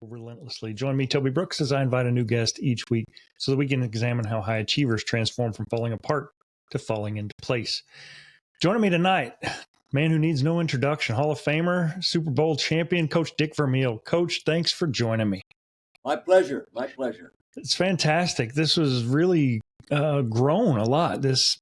relentlessly. Join me, Toby Brooks, as I invite a new guest each week so that we can examine how high achievers transform from falling apart to falling into place. Joining me tonight, man who needs no introduction, Hall of Famer, Super Bowl champion, Coach Dick Vermeil. Coach, thanks for joining me. My pleasure. My pleasure. It's fantastic. This was really grown a lot. This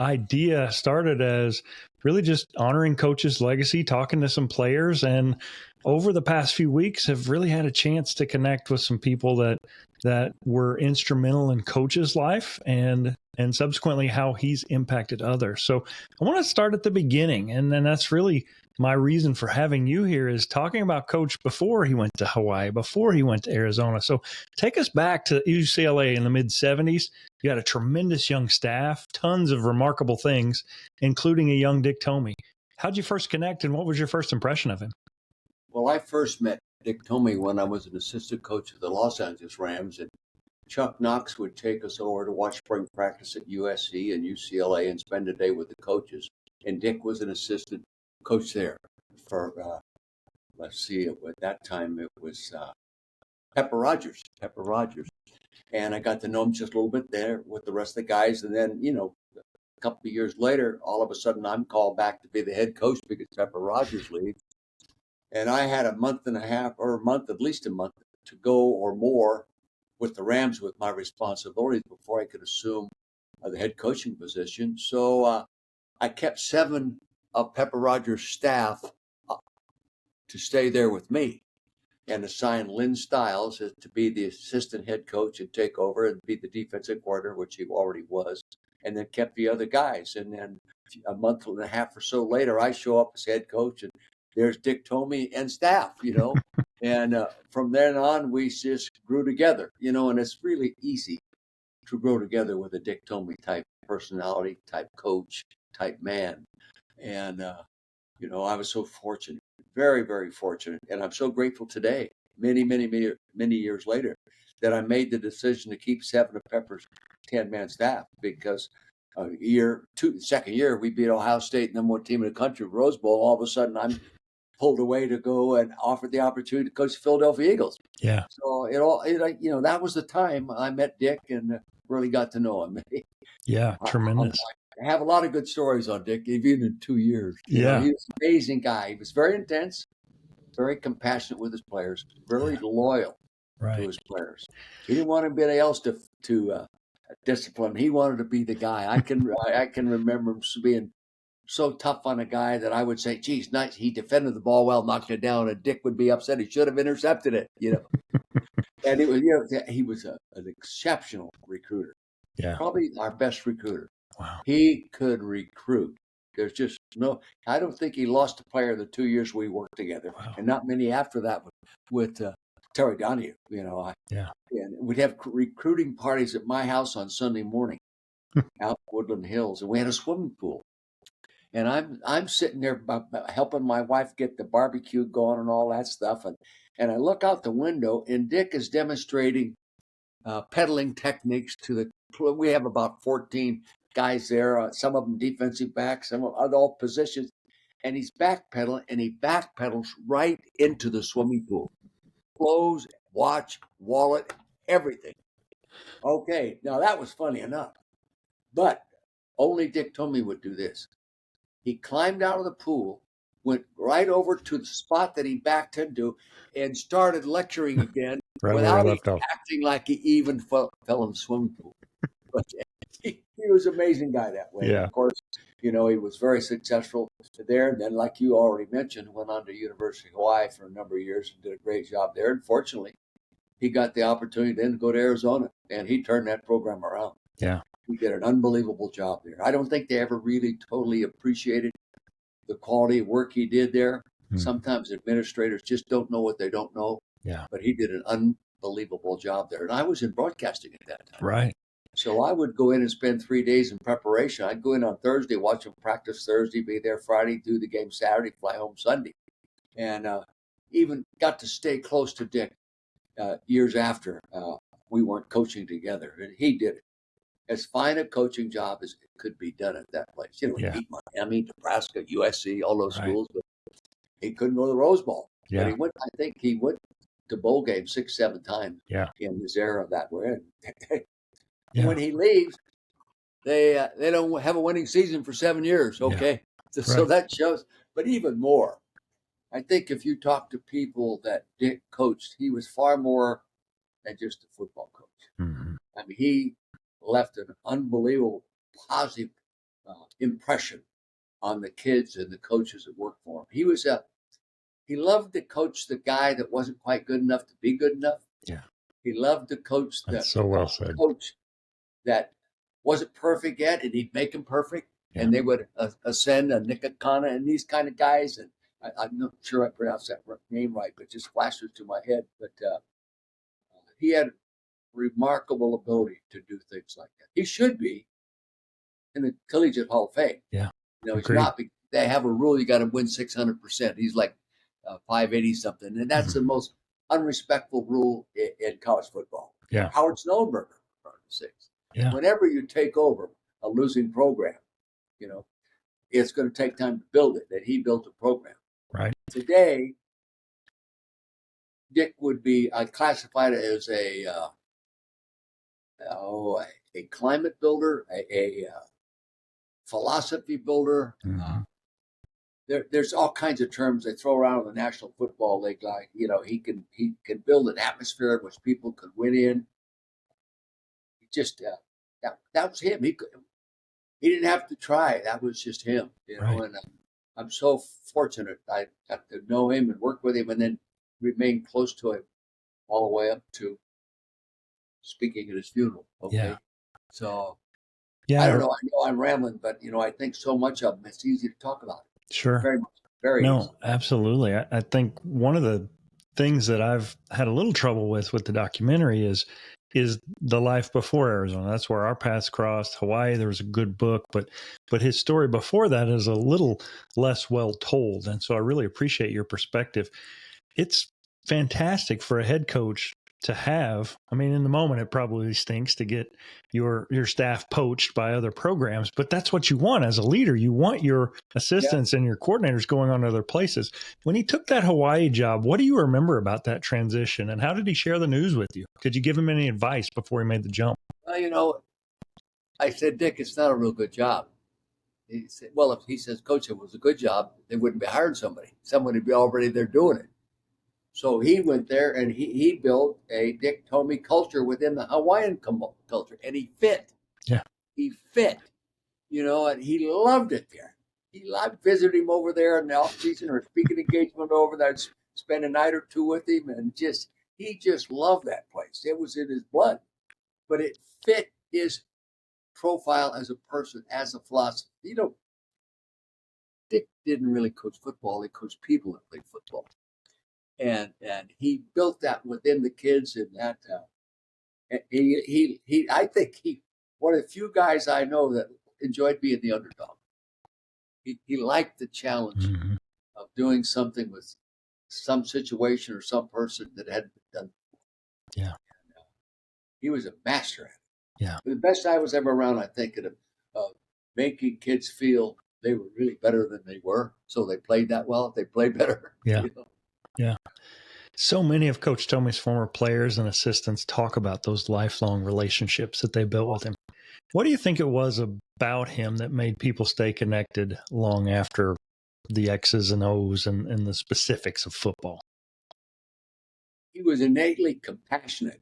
idea started as really just honoring Coach's legacy, talking to some players, and over the past few weeks have really had a chance to connect with some people that were instrumental in Coach's life and subsequently how he's impacted others. So I want to start at the beginning, and then that's really my reason for having you here is talking about Coach before he went to Hawaii, before he went to Arizona. So take us back to UCLA in the mid-'70s. You had a tremendous young staff, tons of remarkable things, including a young Dick Tomey. How'd you first connect, and what was your first impression of him? Well, I first met Dick Tomey when I was an assistant coach of the Los Angeles Rams, and Chuck Knox would take us over to watch spring practice at USC and UCLA and spend a day with the coaches. And Dick was an assistant coach there for, let's see, at that time it was Pepper Rogers. And I got to know him just a little bit there with the rest of the guys. And then, a couple of years later, all of a sudden I'm called back to be the head coach because Pepper Rogers leaves. And I had a month and a half or at least a month to go or more with the Rams with my responsibilities before I could assume the head coaching position. So I kept 7 of Pepper Rogers' staff to stay there with me and assigned Lynn Stiles to be the assistant head coach and take over and be the defensive coordinator, which he already was, and then kept the other guys. And then a month and a half or so later, I show up as head coach, and there's Dick Tomey and staff, and from then on, we just grew together, and it's really easy to grow together with a Dick Tomey type personality, type coach, type man. And, I was so fortunate, very, very fortunate. And I'm so grateful today, many, many, many, many years later, that I made the decision to keep 7 of Pepper's 10-man staff because second year, we beat Ohio State, #1 team in the country, Rose Bowl. All of a sudden, I'm pulled away to go and offered the opportunity to coach the Philadelphia Eagles. Yeah. So that was the time I met Dick and really got to know him. Yeah, tremendous. I have a lot of good stories on Dick, even in 2 years. He was an amazing guy. He was very intense, very compassionate with his players, very loyal to his players. He didn't want anybody else to discipline. He wanted to be the guy. I can remember him being so tough on a guy that I would say, geez, nice. He defended the ball well, knocked it down, and Dick would be upset. He should have intercepted it, And it was, he was an exceptional recruiter. Yeah. Probably our best recruiter. Wow. He could recruit. There's just I don't think he lost a player the 2 years we worked together. Wow. And not many after that with Terry Donahue, And we'd have recruiting parties at my house on Sunday morning out in Woodland Hills, and we had a swimming pool. And I'm sitting there helping my wife get the barbecue going and all that stuff. And I look out the window, and Dick is demonstrating pedaling techniques we have about 14 guys there, some of them defensive backs, some of all positions. And he's backpedaling, and he backpedals right into the swimming pool. Clothes, watch, wallet, everything. Okay, now that was funny enough. But only Dick Tomey would do this. He climbed out of the pool, went right over to the spot that he backed into, and started lecturing again without acting like he even fell in the swimming pool. But he was an amazing guy that way. Yeah. Of course, he was very successful there. And then, like you already mentioned, went on to University of Hawaii for a number of years and did a great job there. And fortunately, he got the opportunity then to go to Arizona, and he turned that program around. Yeah. He did an unbelievable job there. I don't think they ever really totally appreciated the quality of work he did there. Sometimes administrators just don't know what they don't know. Yeah. But he did an unbelievable job there. And I was in broadcasting at that time. Right. So I would go in and spend 3 days in preparation. I'd go in on Thursday, watch them practice Thursday, be there Friday, do the game Saturday, fly home Sunday. And even got to stay close to Dick years after we weren't coaching together. And he did it. As fine a coaching job as it could be done at that place. He beat Miami, Nebraska, USC, all those schools, but he couldn't go to the Rose Bowl. Yeah. But he went to bowl games 6, 7 times Yeah. in this era that we're in. Yeah. When he leaves, they don't have a winning season for 7 years. Okay, so that shows. But even more, I think if you talk to people that Dick coached, he was far more than just a football coach. Mm-hmm. I mean, he left an unbelievable positive impression on the kids and the coaches that worked for him. He loved to coach the guy that wasn't quite good enough to be good enough. Yeah. He loved to coach the That's so well said. coach that wasn't perfect yet, and he'd make him perfect. Yeah. And they would ascend a Nikakana and these kind of guys. And I'm not sure I pronounced that name right, but it just flashes to my head. But he had remarkable ability to do things like that. He should be in the Collegiate Hall of Fame. Yeah. You know, he's not. They have a rule: you got to win 600%. He's like 580 something, and that's the most unrespectful rule in college football. Yeah. Howard Snowdenberger, for six. Yeah. Whenever you take over a losing program, you know, it's going to take time to build it. And he built a program. Right. Today, Dick would be, I classified it as a climate builder, a philosophy builder. Mm-hmm. There's all kinds of terms they throw around in the National Football League. Like, you know, he can build an atmosphere in which people could win in. He just that was him. He didn't have to try. That was just him. You know, Right. and I'm so fortunate I got to know him and work with him, and then remain close to him all the way up to speaking at his funeral. Okay, Yeah. so. Yeah. I don't know. I know I'm rambling, but you know, I think so much of them, it's easy to talk about. Sure. Very much. Very No, easy. absolutely. I think one of the things that I've had a little trouble with the documentary is the life before Arizona. That's where our paths crossed. Hawaii, there was a good book, but his story before that is a little less well told. And so I really appreciate your perspective. It's fantastic for a head coach to have. I mean, in the moment, it probably stinks to get your staff poached by other programs, but that's what you want as a leader. You want your assistants and your coordinators going on to other places. When he took that Hawaii job, what do you remember about that transition, and how did he share the news with you? Could you give him any advice before he made the jump? Well, you know, I said, Dick, it's not a real good job. He said, well, if he says, Coach, it was a good job, they wouldn't be hiring somebody. Someone would be already there doing it. So he went there and he built a Dick Tomey culture within the Hawaiian culture, and he fit. Yeah. He fit, you know, and he loved it there. He loved visiting him over there in the off season or speaking engagement over there, spend a night or two with him, and he just loved that place. It was in his blood, but it fit his profile as a person, as a philosophy. You know, Dick didn't really coach football; he coached people that played football. And he built that within the kids, and that I think he one of the few guys I know that enjoyed being the underdog. He liked the challenge of doing something with some situation or some person that hadn't been done. Yeah, he was a master at it. Yeah, the best I was ever around, I think, of making kids feel they were really better than they were, so they played that well. They played better. Yeah. You know? Yeah. So many of Coach Tomey's former players and assistants talk about those lifelong relationships that they built with him. What do you think it was about him that made people stay connected long after the X's and O's and the specifics of football? He was innately compassionate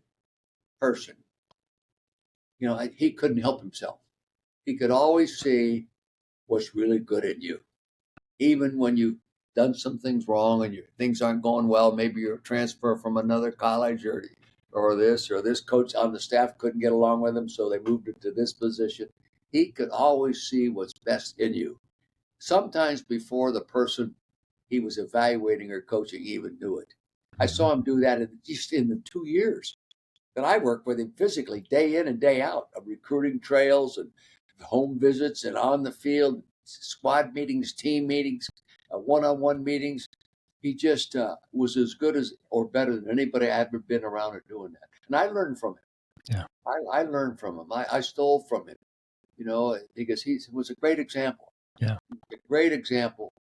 person. You know, he couldn't help himself. He could always see what's really good in you, even when you've done some things wrong and things aren't going well. Maybe you're a transfer from another college or this coach on the staff couldn't get along with him, so they moved him to this position. He could always see what's best in you, sometimes before the person he was evaluating or coaching even knew it. I saw him do that just in the 2 years that I worked with him physically, day in and day out, of recruiting trails and home visits and on the field, squad meetings, team meetings, one-on-one meetings. He just was as good as or better than anybody I've ever been around or doing that. And I learned from him. Yeah, I learned from him. I stole from him, you know, because he was a great example. Yeah, A great example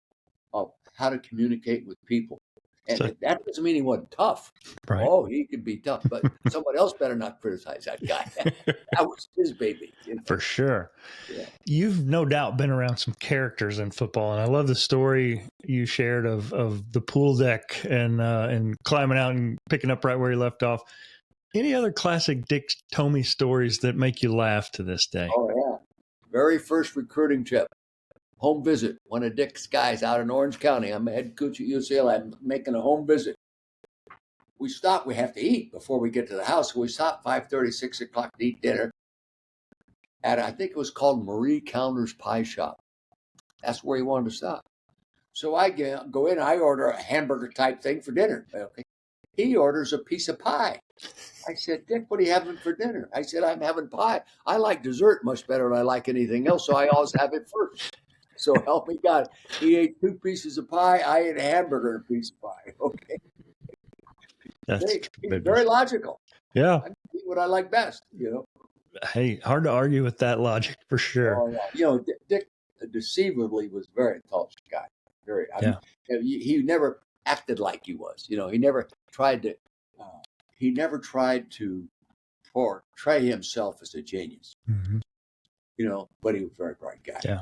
of how to communicate with people. And So, that doesn't mean he wasn't tough. right. Oh, he could be tough, but someone else better not criticize that guy. That was his baby. For sure. Yeah. You've no doubt been around some characters in football, and I love the story you shared of the pool deck and climbing out and picking up right where you left off. Any other classic Dick Tomey stories that make you laugh to this day? Oh, yeah. Very first recruiting trip, home visit. One of Dick's guys out in Orange County. I'm a head coach at UCLA. I'm making a home visit. We stop. We have to eat before we get to the house. So we stop 5:30, 6 o'clock to eat dinner at, I think it was called Marie Callender's Pie Shop. That's where he wanted to stop. So I go in. I order a hamburger type thing for dinner. Okay. He orders a piece of pie. I said, Dick, what are you having for dinner? I said, I'm having pie. I like dessert much better than I like anything else, so I always have it first. So help me God. He ate 2 pieces of pie. I ate a hamburger and a piece of pie. Okay. That's He's very logical. yeah. I eat what I like best, Hey, hard to argue with that logic for sure. Oh, yeah. Dick deceivably was a very intelligent guy. He never acted like he was. He never tried to. He never tried to portray himself as a genius. Mm-hmm. But he was a very bright guy. Yeah.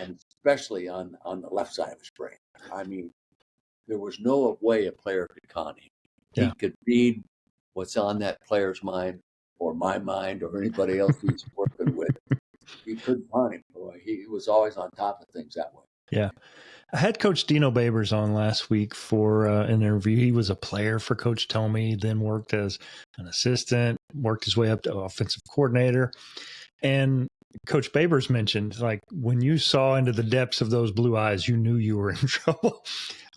And especially on the left side of his brain. I mean, there was no way a player could con him. Yeah. He could read what's on that player's mind or my mind or anybody else he's working with. He couldn't con him. He was always on top of things that way. Yeah. I had Coach Dino Babers on last week for an interview. He was a player for Coach Tomey, then worked as an assistant, worked his way up to offensive coordinator. And Coach Babers mentioned, like, when you saw into the depths of those blue eyes, you knew you were in trouble.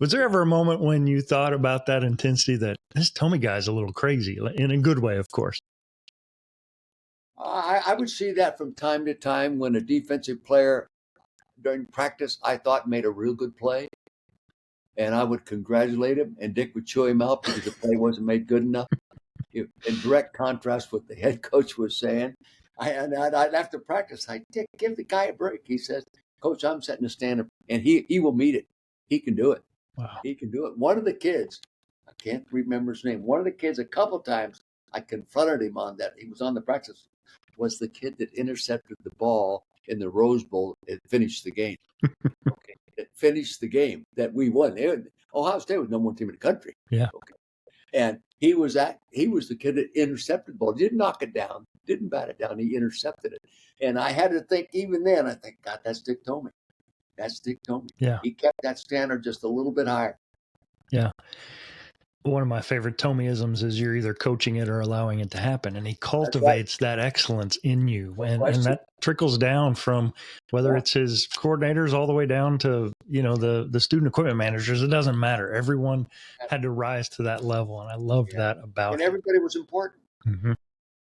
Was there ever a moment when you thought about that intensity that this Tomey guy is a little crazy, in a good way, of course? I would see that from time to time when a defensive player during practice, I thought made a real good play. And I would congratulate him, and Dick would chew him out because the play wasn't made good enough. In direct contrast with what the head coach was saying. I'd after practice, Dick, give the guy a break. He says, Coach, I'm setting a standard, and he will meet it. He can do it. Wow. He can do it. One of the kids, I can't remember his name. One of the kids, a couple of times, I confronted him on that. He was on the practice. Was the kid that intercepted the ball in the Rose Bowl and finished the game. Okay, it finished the game that we won. Ohio State was number 1 team in the country. Yeah. Okay, and he was the kid that intercepted the ball. Didn't knock it down. Didn't bat it down. He intercepted it. And I had to think, even then, I think, God, that's Dick Tomey. That's Dick Tomey. Yeah. He kept that standard just a little bit higher. Yeah. One of my favorite Tomeyisms is you're either coaching it or allowing it to happen. And he cultivates that excellence in you. And that trickles down from whether it's his coordinators all the way down to, the student equipment managers. It doesn't matter. Everyone had to rise to that level. And I loved that about him. And everybody was important. Mm-hmm.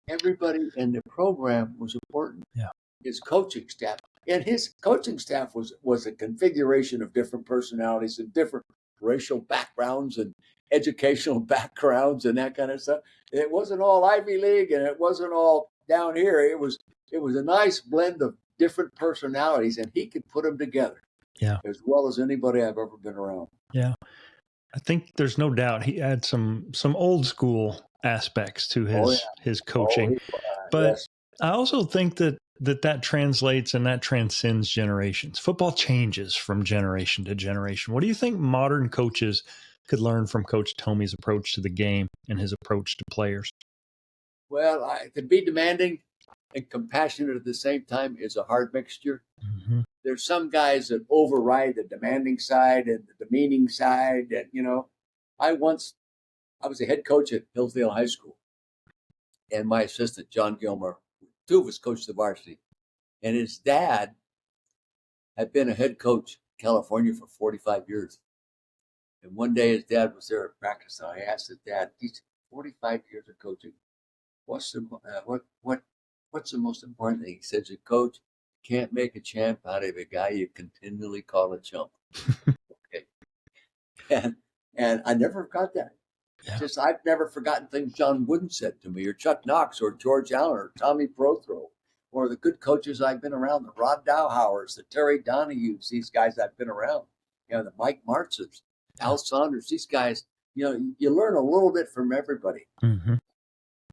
Everybody in the program was important. Yeah. His coaching staff. And his coaching staff was a configuration of different personalities and different racial backgrounds and educational backgrounds and that kind of stuff. It wasn't all Ivy League and it wasn't all down here. It was a nice blend of different personalities, and he could put them together. Yeah. As well as anybody I've ever been around. Yeah. I think there's no doubt he had some old school aspects to his coaching. But I also think that translates and that transcends generations. Football changes from generation to generation. What do you think modern coaches could learn from Coach Tomey's approach to the game and his approach to players? Well, to be demanding and compassionate at the same time is a hard mixture. Mm-hmm. There's some guys that override the demanding side and the demeaning side. And, I was a head coach at Hillsdale High School, and my assistant, John Gilmer, 2 of us coached the varsity, and his dad had been a head coach in California for 45 years. And one day his dad was there at practice, and I asked his dad, he's 45 years of coaching. What's the most important thing? He says, Coach, you can't make a champ out of a guy you continually call a chump. Okay. And I never forgot that. Yeah. Just I've never forgotten things John Wooden said to me, or Chuck Knox, or George Allen, or Tommy Prothro, or the good coaches I've been around, the Rod Dowhowers, the Terry Donahues, these guys I've been around, the Mike Martzes. Al Saunders, these guys, you learn a little bit from everybody. Mm-hmm.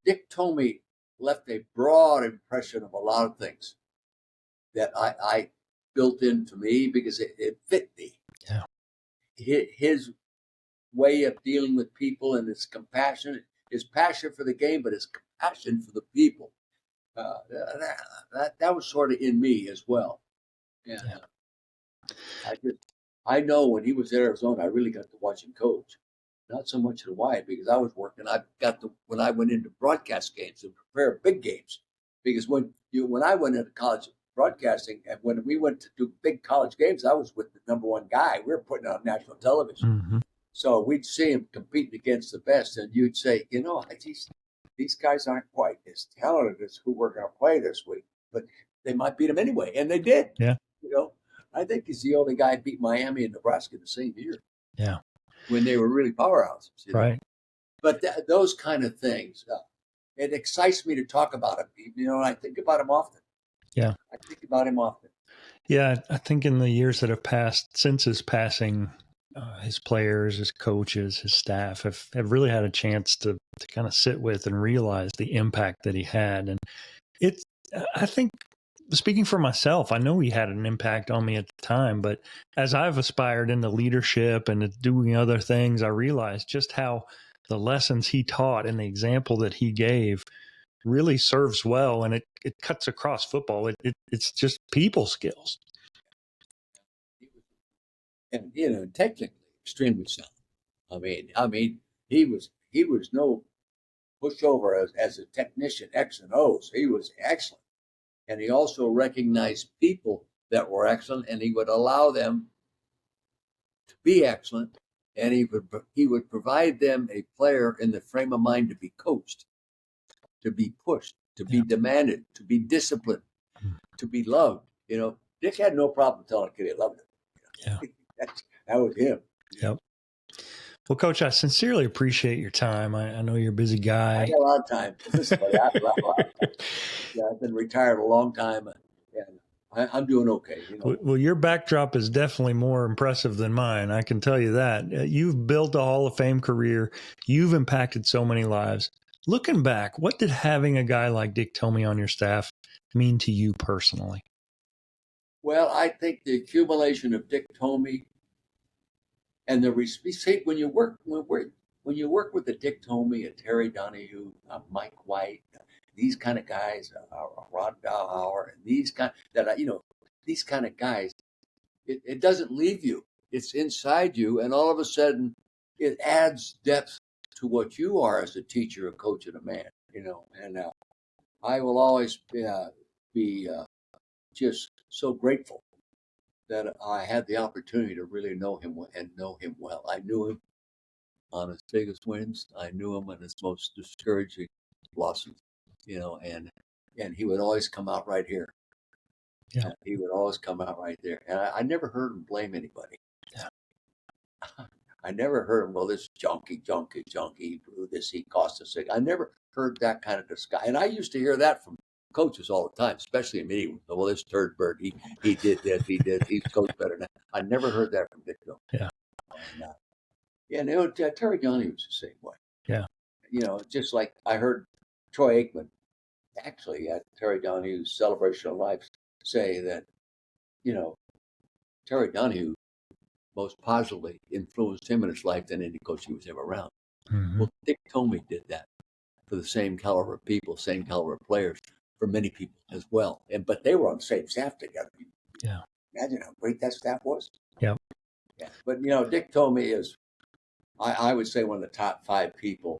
Dick Tomey left a broad impression of a lot of things that I built into me because it fit me. Yeah. His way of dealing with people and his compassion, his passion for the game, but his compassion for the people. That was sort of in me as well. And I know when he was at Arizona, I really got to watch him coach. Not so much at Wyatt because I was working. When I went into broadcast games and prepare big games, because when I went into college broadcasting and when we went to do big college games, I was with the number one guy. We were putting on national television, Mm-hmm. so we'd see him competing against the best, and you'd say, these guys aren't quite as talented as who we're going to play this week, but they might beat them anyway, and they did. Yeah. I think he's the only guy who beat Miami and Nebraska the same year. Yeah. When they were really powerhouses. Right. But those kind of things, it excites me to talk about him. And I think about him often. Yeah. I think about him often. Yeah. I think in the years that have passed since his passing, his players, his coaches, his staff have really had a chance to kind of sit with and realize the impact that he had. And I think, speaking for myself, I know he had an impact on me at the time, but as I've aspired into leadership and doing other things, I realized just how the lessons he taught and the example that he gave really serves well, and it cuts across football. It's just people skills. And technically extremely sound. I mean, he was no pushover as a technician, X and O's. He was excellent. And he also recognized people that were excellent, and he would allow them to be excellent, and he would provide them a player in the frame of mind to be coached, to be pushed, to be demanded, to be disciplined, to be loved. Dick had no problem telling a kid he loved him. Yeah, that was him. Yep. Well, Coach, I sincerely appreciate your time. I know you're a busy guy. I got a lot of time. Listen, buddy, I've been retired a long time, and I'm doing okay. Well, your backdrop is definitely more impressive than mine. I can tell you that. You've built a Hall of Fame career. You've impacted so many lives. Looking back, what did having a guy like Dick Tomey on your staff mean to you personally? Well, I think the accumulation of Dick Tomey and when you work with the Dick Tomey, a Terry Donahue, a Mike White, these kind of guys, Rod Bauer, and these kind of guys, it doesn't leave you. It's inside you, and all of a sudden, it adds depth to what you are as a teacher, a coach, and a man. And I will always be just so grateful that I had the opportunity to really know him and know him well. I knew him on his biggest wins. I knew him on his most discouraging losses. And he would always come out right here. Yeah. He would always come out right there. And I never heard him blame anybody. Yeah. I never heard him go, this junkie, he blew this, he cost us sick. I never heard that kind of disguise. And I used to hear that from coaches all the time, especially in meetings. Well, this turd bird, he did this, he's coached better than that. I never heard that from Dick Tomey. Yeah. And, Terry Donahue was the same way. Yeah. Just like I heard Troy Aikman, actually at Terry Donahue's Celebration of Life, say that, Terry Donahue most positively influenced him in his life than any coach he was ever around. Mm-hmm. Well, Dick Tomey did that for the same caliber of people, same caliber of players, for many people as well. But they were on the same staff together. Yeah. Imagine how great that staff was. Yep. Yeah. But, Dick Tomey is, I would say, one of the top 5 people,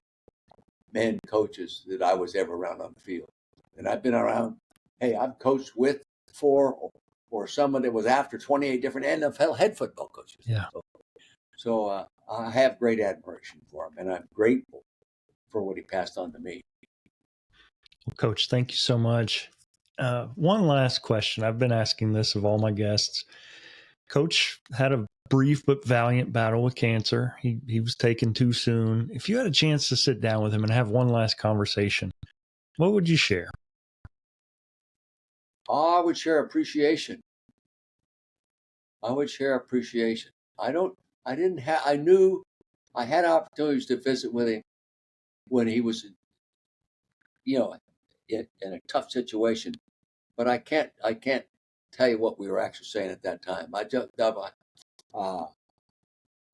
men coaches that I was ever around on the field. And I've been around, I've coached with, for, or someone that was after 28 different NFL head football coaches. Yeah. So I have great admiration for him, and I'm grateful for what he passed on to me. Well, Coach, thank you so much. One last question. I've been asking this of all my guests. Coach had a brief but valiant battle with cancer. He was taken too soon. If you had a chance to sit down with him and have one last conversation, what would you share? I would share appreciation. I don't I didn't have. I knew I had opportunities to visit with him when he was, you know, in a tough situation. But I can't tell you what we were actually saying at that time. Uh,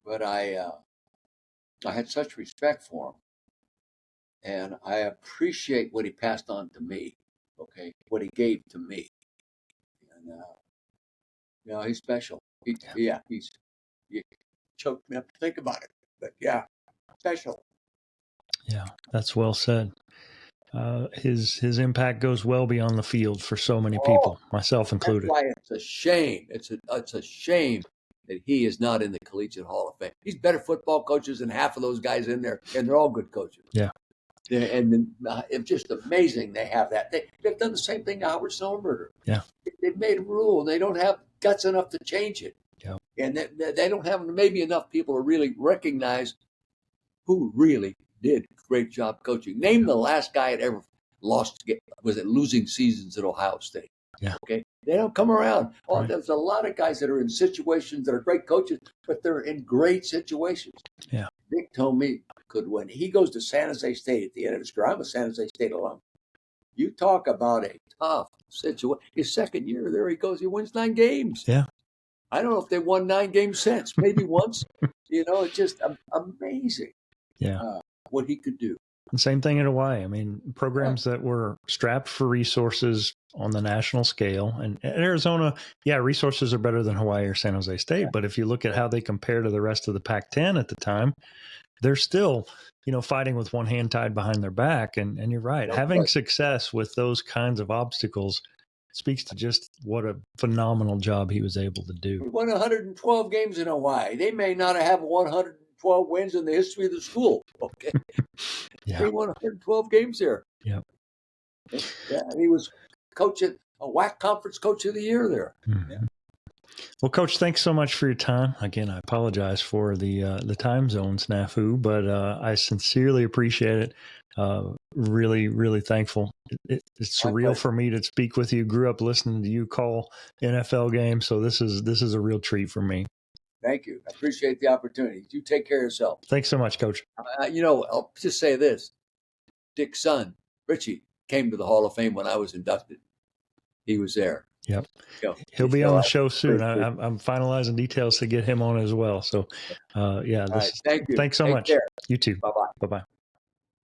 but I had such respect for him, and I appreciate what he passed on to me. Okay, what he gave to me, and he's special. He's you choked me up to think about it, but yeah, special. Yeah, that's well said. His impact goes well beyond the field for so many people, myself included. That's why it's a shame. It's a shame that he is not in the Collegiate Hall of Fame. He's better football coaches than half of those guys in there, and they're all good coaches. Yeah. And it's just amazing they have that. They've done the same thing to Howard Snowmurder. Yeah. They've made a rule, and they don't have guts enough to change it. Yeah. And they don't have maybe enough people to really recognize who really did a great job coaching. Name the last guy that ever losing seasons at Ohio State. Yeah. Okay. They don't come around. Oh, right. There's a lot of guys that are in situations that are great coaches, but they're in great situations. Yeah. Dick Tomey could win. He goes to San Jose State at the end of his career. I'm a San Jose State alum. You talk about a tough situation. His second year, there he goes. He wins 9 games. Yeah. I don't know if they won 9 games since. Maybe once. It's just amazing. Yeah. What he could do. And same thing in Hawaii. I mean, programs that were strapped for resources on the national scale. And Arizona, resources are better than Hawaii or San Jose State. Yeah. But if you look at how they compare to the rest of the Pac-10 at the time, they're still, fighting with one hand tied behind their back. And you're right. Having success with those kinds of obstacles speaks to just what a phenomenal job he was able to do. He won 112 games in Hawaii. They may not have 112 wins in the history of the school. Okay. Yeah. They won 112 games there. Yeah. Yeah. He was coaching a WAC conference coach of the year there. Mm-hmm. Yeah. Well, Coach, thanks so much for your time. Again, I apologize for the time zone snafu, but I sincerely appreciate it. Really, really thankful. It's surreal for me to speak with you. Grew up listening to you call NFL games, so this is a real treat for me. Thank you. I appreciate the opportunity. You take care of yourself. Thanks so much, Coach. I'll just say this. Dick's son, Richie, came to the Hall of Fame when I was inducted. He was there. Yep. He'll be on the show soon. I'm finalizing details to get him on as well. So, thank you. Thanks so much. Care. You too. Bye-bye. Bye-bye.